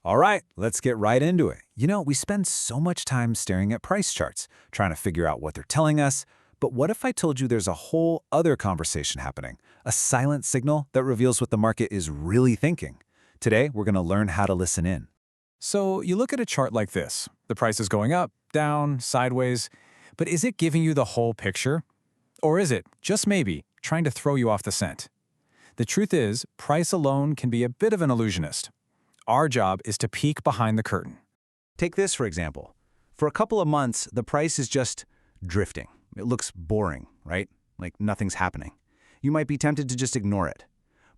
All right, let's get right into it. We spend so much time staring at price charts, trying to figure out what they're telling us. But what if I told you there's a whole other conversation happening? A silent signal that reveals what the market is really thinking. Today, we're going to learn how to listen in. So you look at a chart like this. The price is going up, down, sideways. But is it giving you the whole picture? Or is it, just maybe, trying to throw you off the scent? The truth is, price alone can be a bit of an illusionist. Our job is to peek behind the curtain. Take this, for example. For a couple of months, the price is just drifting. It looks boring, right? Like nothing's happening. You might be tempted to just ignore it.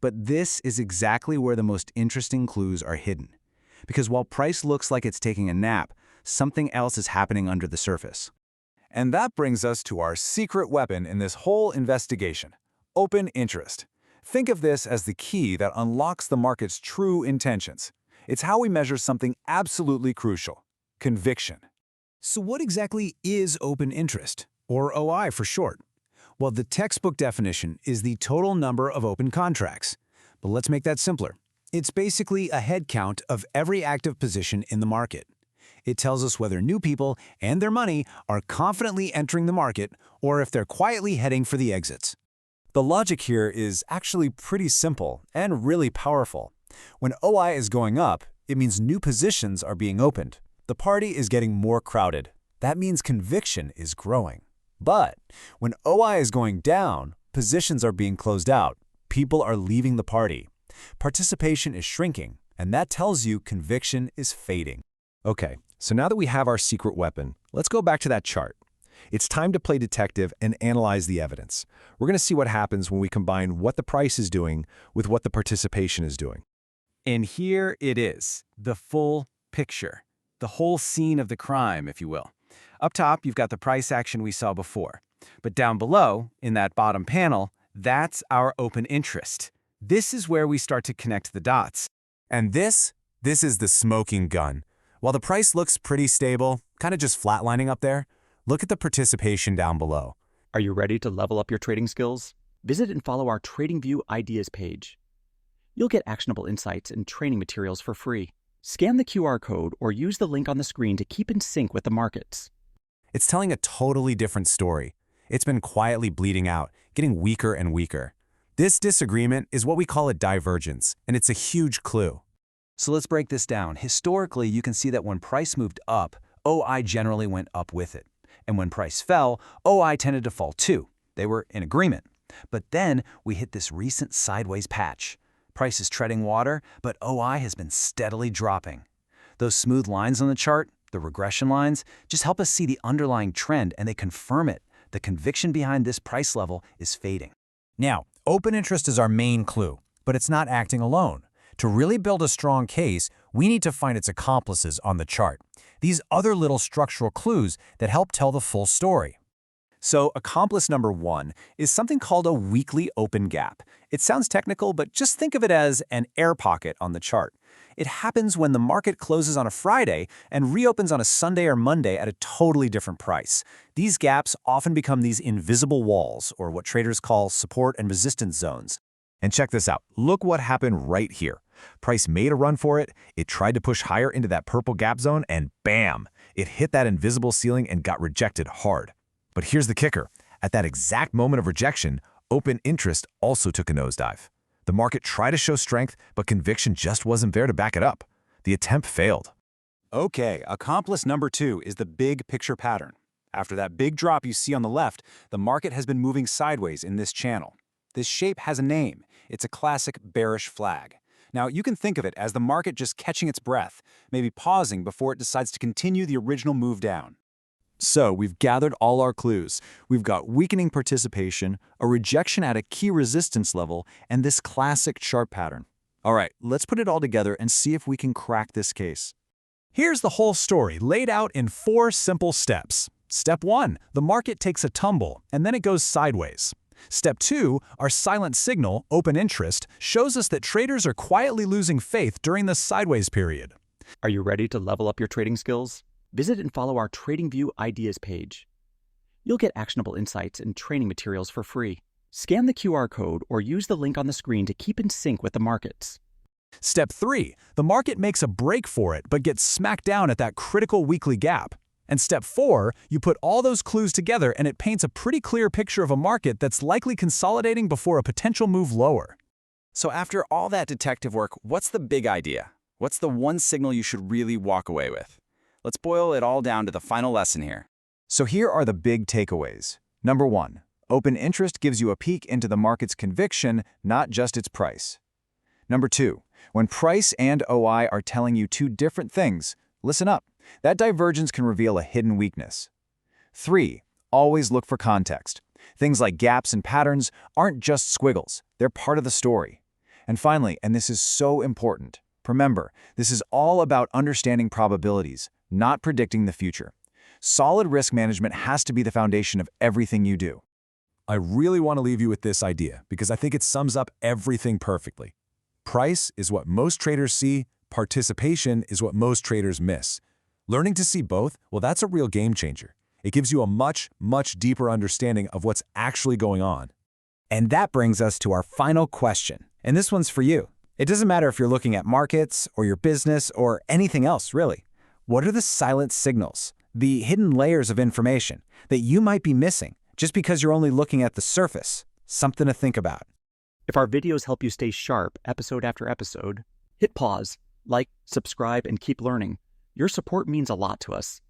But this is exactly where the most interesting clues are hidden. Because while price looks like it's taking a nap, something else is happening under the surface. And that brings us to our secret weapon in this whole investigation: open interest. Think of this as the key that unlocks the market's true intentions. It's how we measure something absolutely crucial: conviction. So what exactly is open interest, or OI for short? Well, the textbook definition is the total number of open contracts. But let's make that simpler. It's basically a head count of every active position in the market. It tells us whether new people and their money are confidently entering the market or if they're quietly heading for the exits. The logic here is actually pretty simple and really powerful. When OI is going up, it means new positions are being opened. The party is getting more crowded. That means conviction is growing. But when OI is going down, positions are being closed out. People are leaving the party. Participation is shrinking, and that tells you conviction is fading. Okay, so now that we have our secret weapon, let's go back to that chart. It's time to play detective and analyze the evidence. We're going to see what happens when we combine what the price is doing with what the participation is doing. And here it is, the full picture, the whole scene of the crime, if you will. Up top, you've got the price action we saw before. But down below, in that bottom panel, that's our open interest. This is where we start to connect the dots. And this is the smoking gun. While the price looks pretty stable, kind of just flatlining up there, look at the participation down below. Are you ready to level up your trading skills? Visit and follow our TradingView Ideas page. You'll get actionable insights and training materials for free. Scan the QR code or use the link on the screen to keep in sync with the markets. It's telling a totally different story. It's been quietly bleeding out, getting weaker and weaker. This disagreement is what we call a divergence, and it's a huge clue. So let's break this down. Historically, you can see that when price moved up, OI generally went up with it. And when price fell, OI tended to fall too. They were in agreement. But then we hit this recent sideways patch. Price is treading water, but OI has been steadily dropping. Those smooth lines on the chart, the regression lines, just help us see the underlying trend, and they confirm it. The conviction behind this price level is fading. Now, open interest is our main clue, but it's not acting alone. To really build a strong case, we need to find its accomplices on the chart. These other little structural clues that help tell the full story. So accomplice number one is something called a weekly open gap. It sounds technical, but just think of it as an air pocket on the chart. It happens when the market closes on a Friday and reopens on a Sunday or Monday at a totally different price. These gaps often become these invisible walls, or what traders call support and resistance zones. And check this out. Look what happened right here. Price made a run for it, it tried to push higher into that purple gap zone, and bam! It hit that invisible ceiling and got rejected hard. But here's the kicker. At that exact moment of rejection, open interest also took a nosedive. The market tried to show strength, but conviction just wasn't there to back it up. The attempt failed. Okay, accomplice number two is the big picture pattern. After that big drop you see on the left, the market has been moving sideways in this channel. This shape has a name. It's a classic bearish flag. Now, you can think of it as the market just catching its breath, maybe pausing before it decides to continue the original move down. So we've gathered all our clues. We've got weakening participation, a rejection at a key resistance level, and this classic chart pattern. All right, let's put it all together and see if we can crack this case. Here's the whole story laid out in 4 simple steps. Step 1, the market takes a tumble, and then it goes sideways. Step 2, our silent signal, open interest, shows us that traders are quietly losing faith during the sideways period. Are you ready to level up your trading skills? Visit and follow our TradingView Ideas page. You'll get actionable insights and training materials for free. Scan the QR code or use the link on the screen to keep in sync with the markets. Step 3, the market makes a break for it but gets smacked down at that critical weekly gap. And step 4, you put all those clues together and it paints a pretty clear picture of a market that's likely consolidating before a potential move lower. So after all that detective work, what's the big idea? What's the one signal you should really walk away with? Let's boil it all down to the final lesson here. So here are the big takeaways. Number 1, open interest gives you a peek into the market's conviction, not just its price. Number 2, when price and OI are telling you two different things, listen up. That divergence can reveal a hidden weakness. 3, always look for context. Things like gaps and patterns aren't just squiggles, they're part of the story. And finally, and this is so important, remember, this is all about understanding probabilities, not predicting the future. Solid risk management has to be the foundation of everything you do. I really want to leave you with this idea because I think it sums up everything perfectly. Price is what most traders see, participation is what most traders miss. Learning to see both, well, that's a real game changer. It gives you a much, much deeper understanding of what's actually going on. And that brings us to our final question. And this one's for you. It doesn't matter if you're looking at markets or your business or anything else, really. What are the silent signals, the hidden layers of information that you might be missing just because you're only looking at the surface? Something to think about. If our videos help you stay sharp episode after episode, hit pause, like, subscribe, and keep learning. Your support means a lot to us.